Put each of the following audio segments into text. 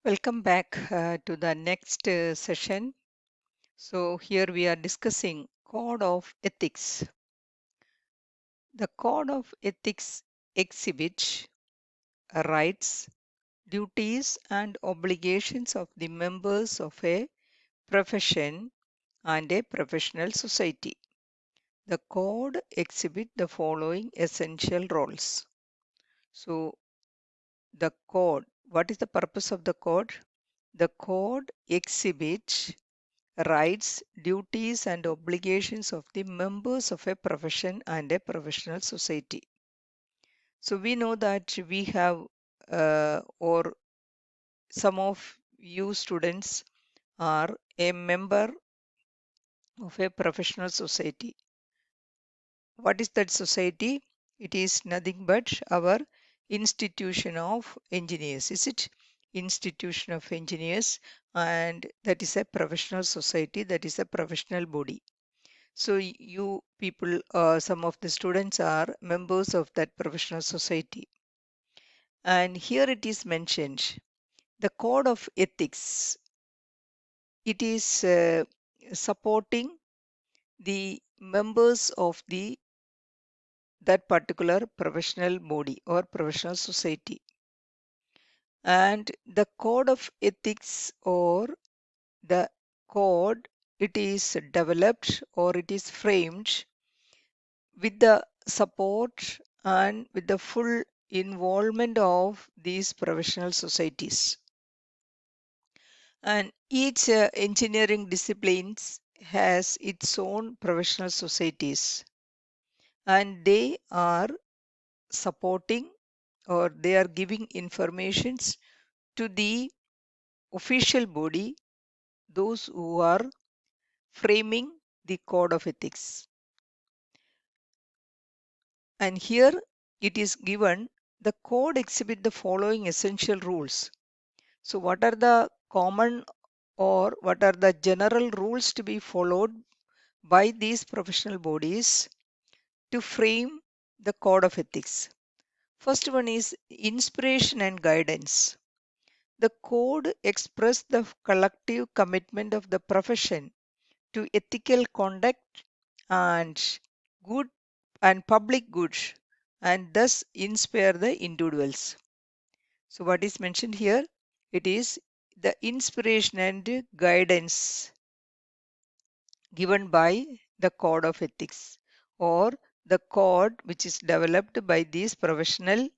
Welcome back to the next session. So here we are discussing Code of Ethics. The Code of Ethics exhibits rights, duties and obligations of the members of a profession and a professional society. The code exhibits the following essential roles. So the code, what is the purpose of the code? The code exhibits rights, duties, and obligations of the members of a profession and a professional society. So we know that we have, or some of you students are a member of a professional society. What is that society? It is nothing but our institution of engineers. Is it? Institution of engineers, and that is a professional society, that is a professional body. So you people, some of the students are members of that professional society. And here it is mentioned, the code of ethics. It is supporting the members of that particular professional body or professional society. And the code of ethics or the code, it is developed or it is framed with the support and with the full involvement of these professional societies. And each engineering disciplines has its own professional societies, and they are supporting or they are giving informations to the official body, those who are framing the code of ethics. And here it is given, the code exhibit the following essential rules. So what are the common or what are the general rules to be followed by these professional bodies to frame the code of ethics? First one is inspiration and guidance. The code expresses the collective commitment of the profession to ethical conduct and good and public good, and thus inspire the individuals. So what is mentioned here? It is the inspiration and guidance given by the code of ethics or the code which is developed by these professional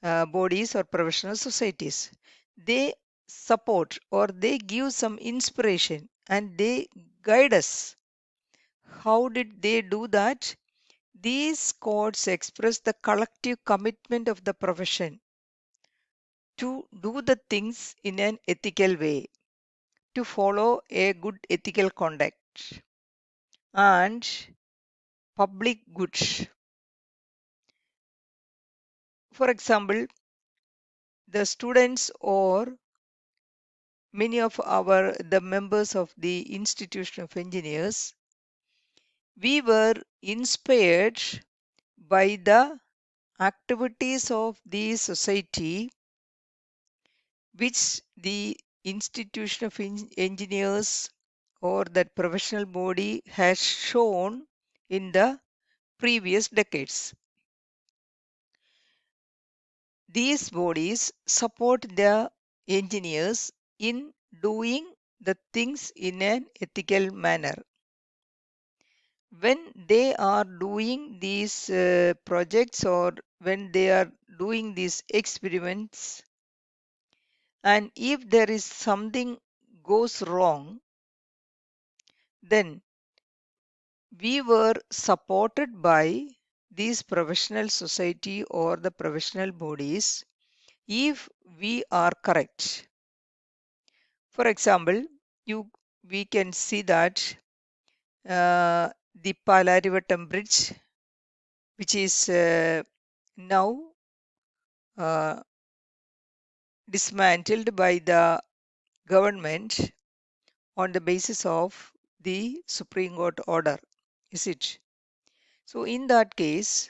bodies or professional societies. They support or they give some inspiration and they guide us. How did they do that? These codes express the collective commitment of the profession to do the things in an ethical way, to follow a good ethical conduct and public goods. For example, the students or many of the members of the institution of engineers, we were inspired by the activities of the society which the institution of engineers or that professional body has shown in the previous decades. These bodies support the engineers in doing the things in an ethical manner. When they are doing these projects or when they are doing these experiments, and if there is something goes wrong, then we were supported by these professional society or the professional bodies if we are correct. For example, we can see that the Palarivattam Bridge, which is now uh, dismantled by the government on the basis of the Supreme Court order, is it? So in that case,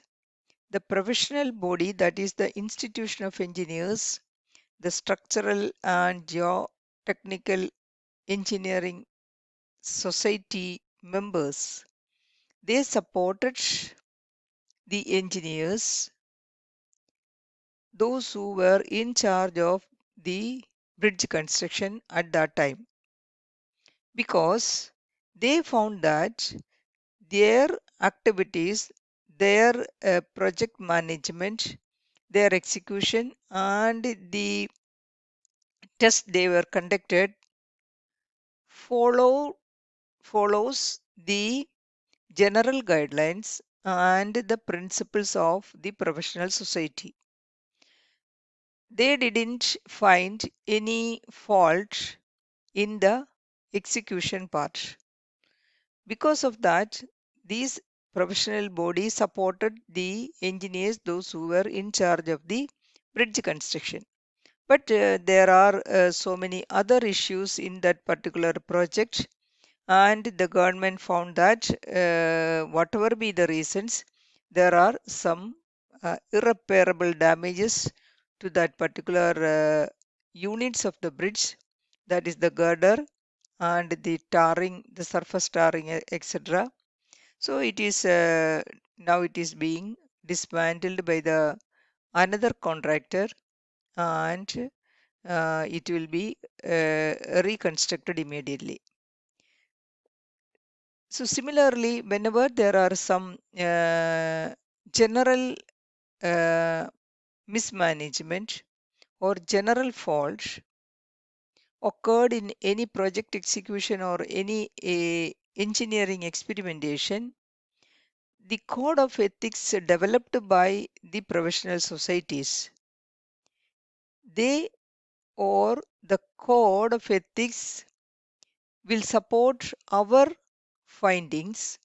the professional body, that is the institution of engineers, the structural and geotechnical engineering society members. They supported the engineers, those who were in charge of the bridge construction at that time, because they found that their activities, their project management, their execution, and the tests they were conducted follow follows the general guidelines and the principles of the professional society. They didn't find any fault in the execution part. Because of that, these professional bodies supported the engineers, those who were in charge of the bridge construction. But there are so many other issues in that particular project, and the government found that whatever be the reasons, there are some irreparable damages to that particular units of the bridge, that is the girder and the tarring, the surface tarring, etc. So it is now it is being dismantled by the another contractor, and it will be reconstructed immediately. So similarly, whenever there are some general uh, mismanagement or general fault occurred in any project execution or any engineering experimentation, the code of ethics developed by the professional societies, they or the code of ethics will support our findings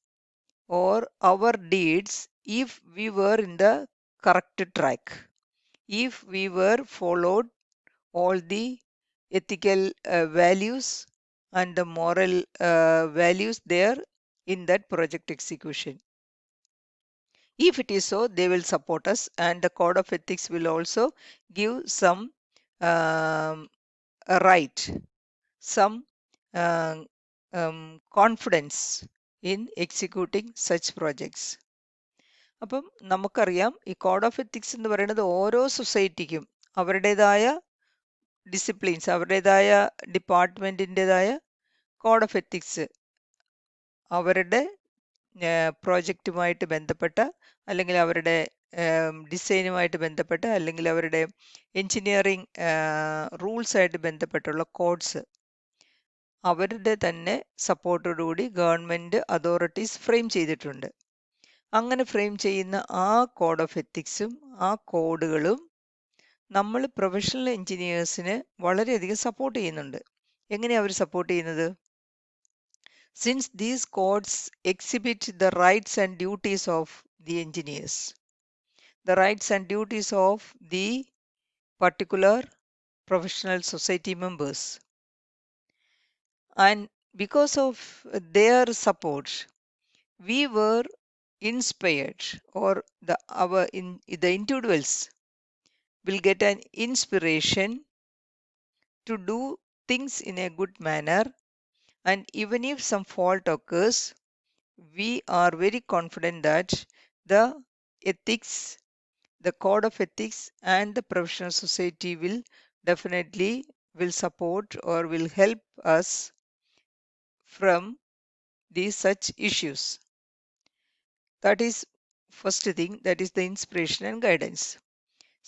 or our deeds if we were in the correct track, if we were followed all the ethical values and the moral values there in that project execution. If it is so, they will support us, and the code of ethics will also give some right, some uh, confidence in executing such projects. അപ്പം നമുക്കറിയാം ഈ code of ethics എന്ന് പറയുന്നത് ഓരോ സൊസൈറ്റിക്കും അവരുടേതായ disciplines, അവരുടേതായ ഡിപ്പാർട്ട്മെന്റിൻ്റെതായ code of ethics അവരുടെ പ്രോജക്റ്റുമായിട്ട് ബന്ധപ്പെട്ട, അല്ലെങ്കിൽ അവരുടെ ഡിസൈനുമായിട്ട് ബന്ധപ്പെട്ട, അല്ലെങ്കിൽ അവരുടെ എഞ്ചിനീയറിംഗ് റൂൾസായിട്ട് ബന്ധപ്പെട്ടുള്ള കോഡ്സ് അവരുടെ തന്നെ സപ്പോർട്ടോടുകൂടി ഗവൺമെൻറ് അതോറിറ്റീസ് ഫ്രെയിം ചെയ്തിട്ടുണ്ട്. അങ്ങനെ ഫ്രെയിം ചെയ്യുന്ന ആ കോഡ് ഓഫ് എത്തിക്സും ആ കോഡുകളും നമ്മൾ പ്രൊഫഷണൽ എഞ്ചിനീയേഴ്സിന് വളരെയധികം സപ്പോർട്ട് ചെയ്യുന്നുണ്ട്. എങ്ങനെയാണ് അവർ സപ്പോർട്ട് ചെയ്യുന്നത്? Since these codes exhibit the rights and duties of the engineers, the rights and duties of the particular professional society members, and because of their support, we were inspired, or the individuals will get an inspiration to do things in a good manner, and even if some fault occurs, we are very confident that the ethics, the code of ethics and the professional society will definitely will support or will help us from these such issues. That is first thing, that is the inspiration and guidance.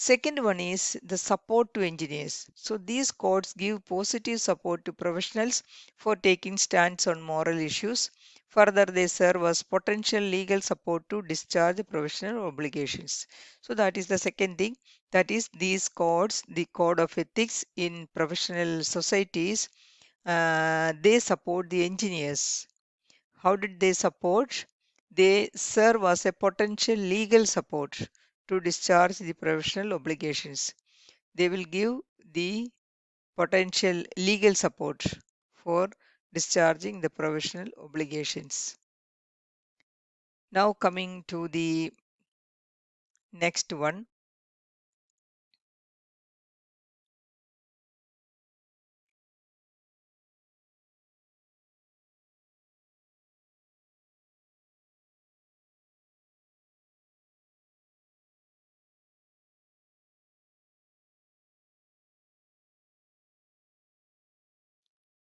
Second one is the support to engineers. So these codes give positive support to professionals for taking stands on moral issues. Further, they serve as potential legal support to discharge professional obligations. So that is the second thing. That is these codes, the code of ethics in professional societies, they support the engineers. How did they support? They serve as a potential legal support to discharge the professional obligations. They will give the potential legal support for discharging the professional obligations. Now coming to the next one.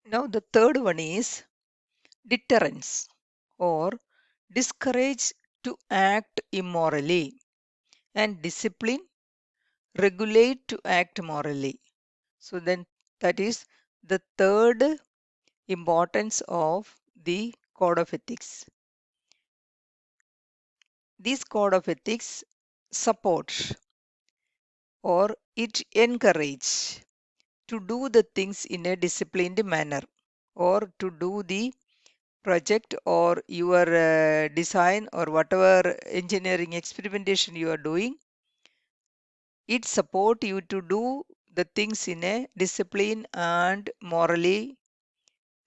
Now the third one is deterrence or discourage to act immorally, and discipline, regulate to act morally. So then that is the third importance of the code of ethics. This code of ethics supports or it encourages to do the things in a disciplined manner, or to do the project or your design or whatever engineering experimentation you are doing. It support you to do the things in a discipline and morally.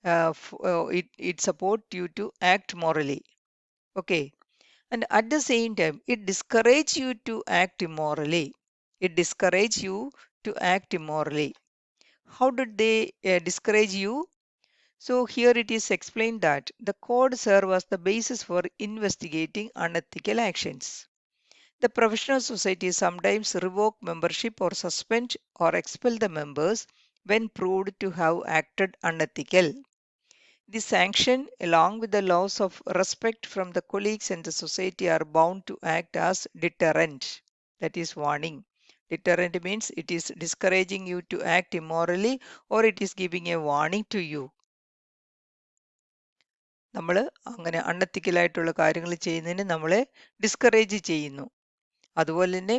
It support you to act morally. Okay. And at the same time, it discourage you to act immorally. It discourage you to act immorally. How did they discourage you? So here it is explained that the code serves as the basis for investigating unethical actions. The professional society sometimes revoke membership or suspend or expel the members when proved to have acted unethical. The sanction, along with the loss of respect from the colleagues and the society, are bound to act as deterrent. That is warning. Deterrent means it is discouraging you to act immorally, or it is giving a warning to you. നമ്മൾ അങ്ങനെ അൺഎത്തിക്കലായിട്ടുള്ള കാര്യങ്ങൾ ചെയ്യുന്നതിന് നമ്മളെ discourage ചെയ്യുന്നു. അതുപോലെ തന്നെ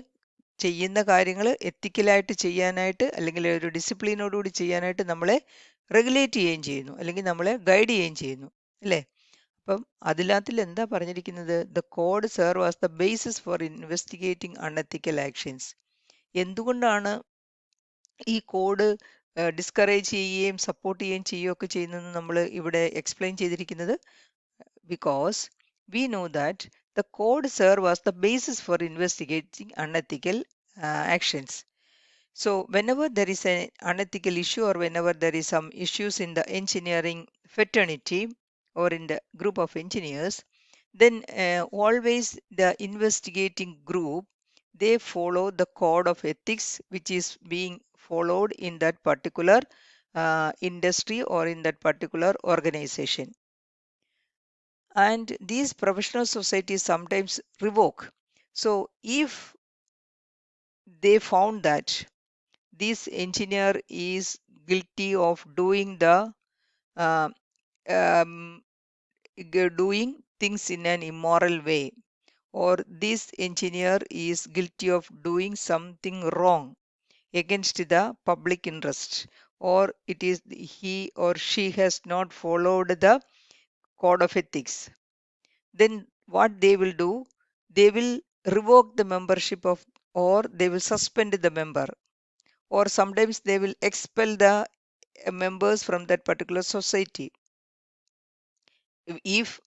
ചെയ്യുന്ന കാര്യങ്ങൾ എത്തിക്കലായിട്ട് ചെയ്യാനായിട്ട് അല്ലെങ്കിൽ ഒരു ഡിസിപ്ലിനോടുകൂടി ചെയ്യാനായിട്ട് നമ്മളെ റെഗുലേറ്റ് ചെയ്യുകയും ചെയ്യുന്നു, അല്ലെങ്കിൽ നമ്മളെ ഗൈഡ് ചെയ്യുകയും ചെയ്യുന്നു, അല്ലേ? അപ്പം അതിനകത്തിൽ എന്താ പറഞ്ഞിരിക്കുന്നത്? The code serve as the basis for investigating unethical actions. എന്തുകൊണ്ടാണ് ഈ കോഡ് ഡിസ്കറേജ് ചെയ്യുകയും സപ്പോർട്ട് ചെയ്യുകയും ചെയ്യുകയൊക്കെ ചെയ്യുന്നതെന്ന് നമ്മൾ ഇവിടെ എക്സ്പ്ലെയിൻ ചെയ്തിരിക്കുന്നത്? Because we know that the code serve as the basis for investigating unethical actions. So whenever there is an unethical issue, or whenever there is some issues in the engineering fraternity or in the group of engineers, then always the investigating group, they follow the code of ethics which is being followed in that particular industry or in that particular organization. And these professional societies sometimes revoke. So if they found that this engineer is guilty of doing the uh, um, doing things in an immoral way, or this engineer is guilty of doing something wrong against the public interest, or it is he or she has not followed the code of ethics, then what they will do, they will revoke the membership of, or they will suspend the member, or sometimes they will expel the members from that particular society if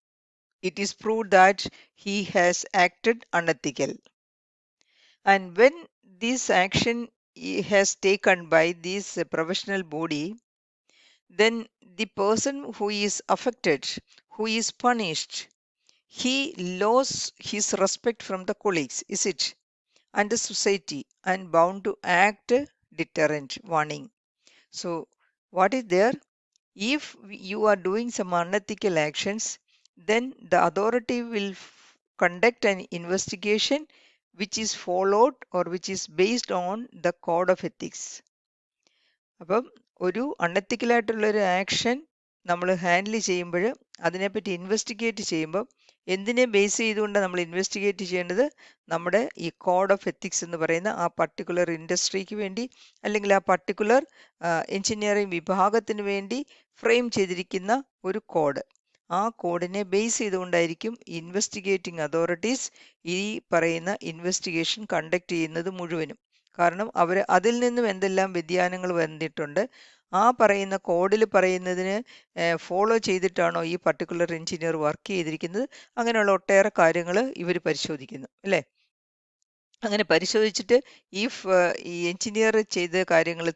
it is proved that he has acted unethical. And when this action has taken by this professional body, then the person who is affected, who is punished, he lost his respect from the colleagues, is it, and the society, and bound to act deterrent, warning. So what is there? If you are doing some unethical actions, then the authority will conduct an investigation which is followed or which is based on the code of ethics. അപ്പം ഒരു അൺഎത്തിക്കലായിട്ടുള്ള ഒരു action നമ്മൾ handle ചെയ്യുമ്പോൾ, അതിനെപ്പറ്റി investigate ചെയ്യുമ്പോൾ എന്തിനെ base ചെയ്തുകൊണ്ടാണ് നമ്മൾ ഇൻവെസ്റ്റിഗേറ്റ് ചെയ്യേണ്ടത്? നമ്മുടെ ഈ കോഡ് ഓഫ് എത്തിക്സ് എന്ന് പറയുന്ന ആ പർട്ടിക്കുലർ ഇൻഡസ്ട്രിക്ക് വേണ്ടി, അല്ലെങ്കിൽ ആ പർട്ടിക്കുലർ എഞ്ചിനീയറിംഗ് വിഭാഗത്തിന് വേണ്ടി ഫ്രെയിം ചെയ്തിരിക്കുന്ന ഒരു കോഡ്. ആ കോഡിനെ ബേസ് ചെയ്തുകൊണ്ടായിരിക്കും ഇൻവെസ്റ്റിഗേറ്റിംഗ് അതോറിറ്റീസ് ഈ പറയുന്ന ഇൻവെസ്റ്റിഗേഷൻ കണ്ടക്ട് ചെയ്യുന്നത് മുഴുവനും. കാരണം അവർ അതിൽ നിന്നും എന്തെല്ലാം വ്യതിയാനങ്ങൾ വന്നിട്ടുണ്ട്, ആ പറയുന്ന കോഡിൽ പറയുന്നതിന് ഫോളോ ചെയ്തിട്ടാണോ ഈ പർട്ടിക്കുലർ എഞ്ചിനീയർ വർക്ക് ചെയ്തിരിക്കുന്നത്, അങ്ങനെയുള്ള ഒട്ടേറെ കാര്യങ്ങൾ ഇവർ പരിശോധിക്കുന്നു, അല്ലേ? അങ്ങനെ പരിശോധിച്ചിട്ട് ഈ എഞ്ചിനീയർ ചെയ്ത കാര്യങ്ങൾ